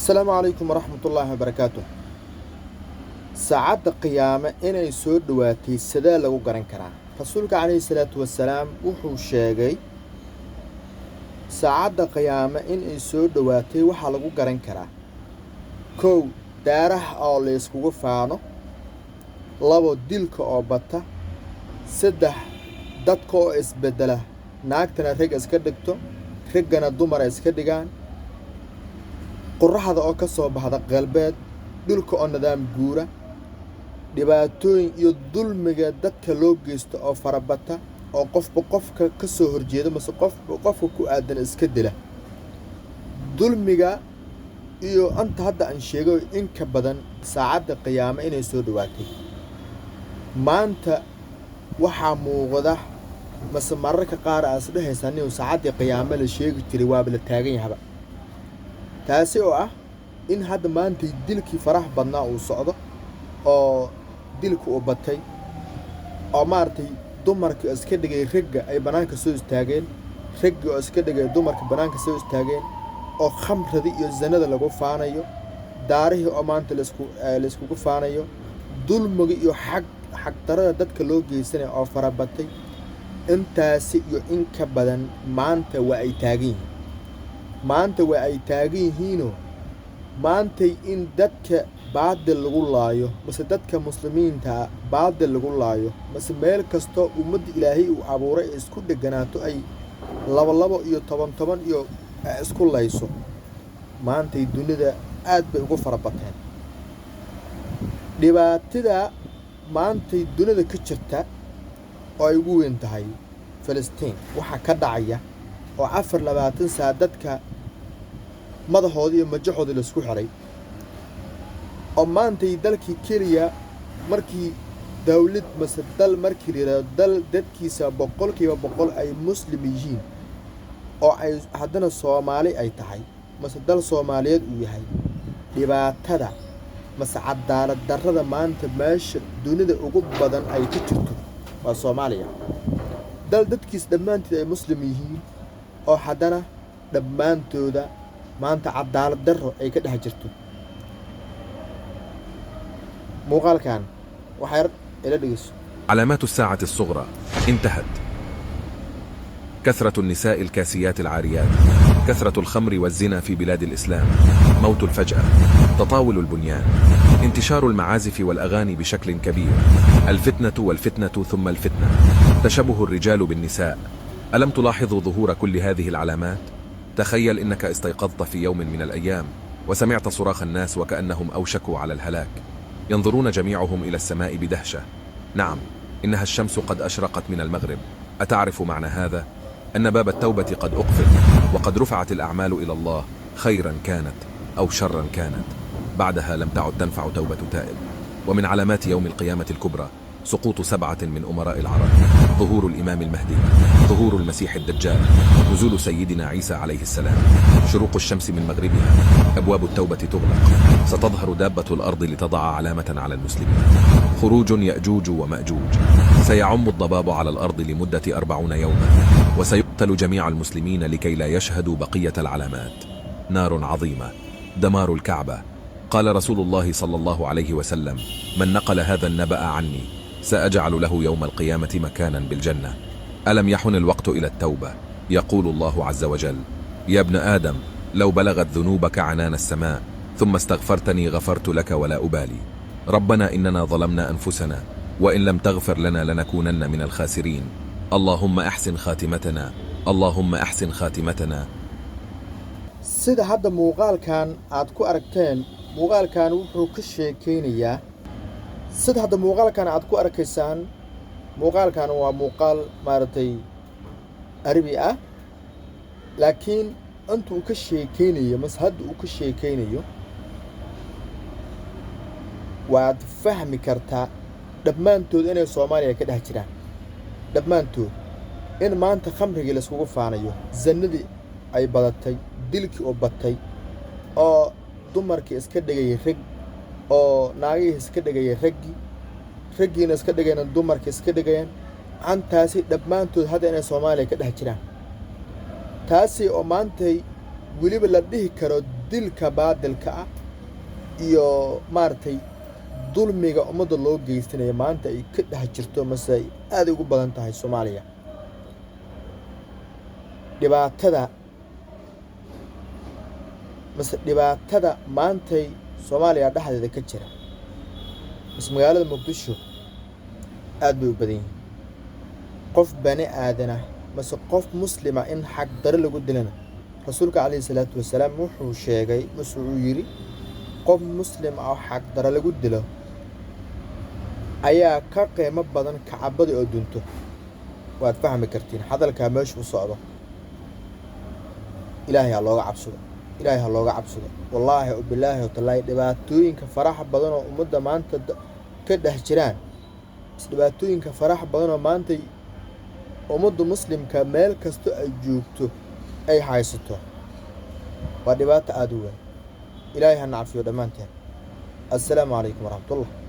السلام عليكم ورحمة الله وبركاته. ساعات قيامة إنay soo dhawaatay sidee lagu garan karaa rasuulka calayhi salaatu wasalaam wuxuu sheegay saacada qiyaama inay soo dhawaatay waxa lagu garan karaa kow daaraha oo la iskugu faano labo dilka oo bata saddex dadka oo isbedela naagtana rag iska dhigto ragana dumar iska dhigaan qorraxda oo ka soo baxda qalbeed dhulka oo nidaam guura dhibaatooyin iyo dulmiga dadka loo geysto oo farabata oo qofka ka soo horjeedo mas qofka ku aadan iska dila dulmiga iyo anta hadda aan sheegay in ka badan saacada qiyaama inay soo dhawaatay maanta waxa muuqda mas mararka qaar aas dhahaysan inuu saacada qiyaama la sheegi jiray waa la taagan yahay taasi oo ah in hadda maanta dilkii farax badnaa uu socdo oo dilku u batay oo maartay dumarka iska dhigay ragga ay banaanka soo istaageen ragga oo iska dhigay dumarka banaanka soo istaageen oo khamrada iyo zanada lagu faanayo daarihii oo maanta la isku faanayo dulmiga iyo xaq darada dadka loo geysanayo oo farabatay intaasi iyo in ka badan maanta waa ay taagan yihiin maanta in dadka baadil lagu laayo bas dadka muslimiinta baadil lagu laayo bas meel kasto ummadda Ilaahay uu abuuray isku dhaganaato ay laba iyo toban iyo isku layso maanta dunida aad bay ugu farabateen dhibaatada maanta dunida ka jirta oo ay ugu weyn tahay Palestine waxa ka dhacaya oo 24 saac dadka madaxooda iyo majaxooda la isku xiray oo maanta dalkii Kenya markii dawlad masadal markii dal dadkiisa 100% ay muslim yihiin oo ay haddana Soomaali ay tahay masadal Soomaaliyeed uu yahay dhibaatada cadaalad darrada maanta meesha dunida ugu badan ay ka jirto waa Soomaaliya dal dadkiisa dhammaantood ay muslim yihiin oo haddana dhammaantooda maanta cadaalad darro ay ka dhex jirto muuqaalkan waxay ila dhigayso علامات الساعة الصغرى انتهت. كثرة النساء الكاسيات العاريات، كثرة الخمر والزنا في بلاد الإسلام، موت الفجأة، تطاول البنيان، انتشار المعازف والأغاني بشكل كبير، الفتنة والفتنة ثم الفتنة، تشبه الرجال بالنساء. ألم تلاحظوا ظهور كل هذه العلامات؟ تخيل إنك استيقظت في يوم من الأيام وسمعت صراخ الناس وكأنهم أوشكوا على الهلاك، ينظرون جميعهم إلى السماء بدهشة. نعم، إنها الشمس قد أشرقت من المغرب. أتعرف معنى هذا؟ أن باب التوبة قد أقفل وقد رفعت الأعمال إلى الله، خيرا كانت أو شرا كانت، بعدها لم تعد تنفع توبة تائب. ومن علامات يوم القيامة الكبرى سقوط 7 من أمراء العرب، ظهور الإمام المهدي، ظهور المسيح الدجال، نزول سيدنا عيسى عليه السلام، شروق الشمس من مغربها، أبواب التوبة تغلق، ستظهر دابة الأرض لتضع علامة على المسلمين، خروج يأجوج ومأجوج، سيعم الضباب على الأرض لمدة 40 يوما، وسيقتل جميع المسلمين لكي لا يشهدوا بقية العلامات. نار عظيمة، دمار الكعبة. قال رسول الله صلى الله عليه وسلم: من نقل هذا النبأ عني سأجعل له يوم القيامة مكانا بالجنة. ألم يحن الوقت إلى التوبة؟ يقول الله عز وجل: يا ابن آدم، لو بلغت ذنوبك عنان السماء ثم استغفرتني غفرت لك ولا أبالي. ربنا إننا ظلمنا أنفسنا وإن لم تغفر لنا لنكونن من الخاسرين. اللهم أحسن خاتمتنا، اللهم أحسن خاتمتنا. sida hadda muuqaalkan aad ku aragteen muuqaalkan wuxuu ka sheekeynayaa sida hadda muuqaalkan aad ku arkaysaan muuqaalkan waa muuqaal maartay arabi ah laakiin intuu ka sheekeynayo mas hadda uu ka sheekeynayo waad fahmi kartaa dhammaantood inay Soomaaliya ka dhex jiraan dhammaantood in maanta khamriga la iskugu faanayo zanadii ay badatay dilkii oo batay oo dumarkii iska dhigay rag oo naagihii iska dhigay raggiina iska dhigayna dumarkii iska dhigayaan antaasi dhammaantood hadda inay Soomaaliya ka dhex jiraan taasi oo maanta weliba la dhihi karo dilka baadilka ah iyo maaragtay dulmiga ummadda loo geysanayo maanta ay ka dhex jirto mase ay aad ugu badan tahay Soomaaliya dhibaatada maantay Soomaaliya dhexdeeda ka jira magaalada Muqdisho aad bay u badan yihiin qof bani aadana mase qof muslima in xaq dare lagu dilana rasuulka calayhi salaatu wasalaam wuxuu sheegay mase uu yiri qof muslim ah xaq dare lagu dilo ayaa ka qiimo badan kacbada oo dunto waad fahmi kartiin hadalka meesha u socdo ilaahay ha looga cabsado wallaahi oo bilaahi oo talaahi dhibaatooyinka faraha badan oo ummadda maanta ka dhex jiraan dhibaatooyinka faraha badan oo maanta ummadda muslimka meel kasto ay joogto ay haysato waa dhibaato aad u weyn ilaahay ha nacfiyo dhamaanteen assalaamu calaykum waraxmatullaah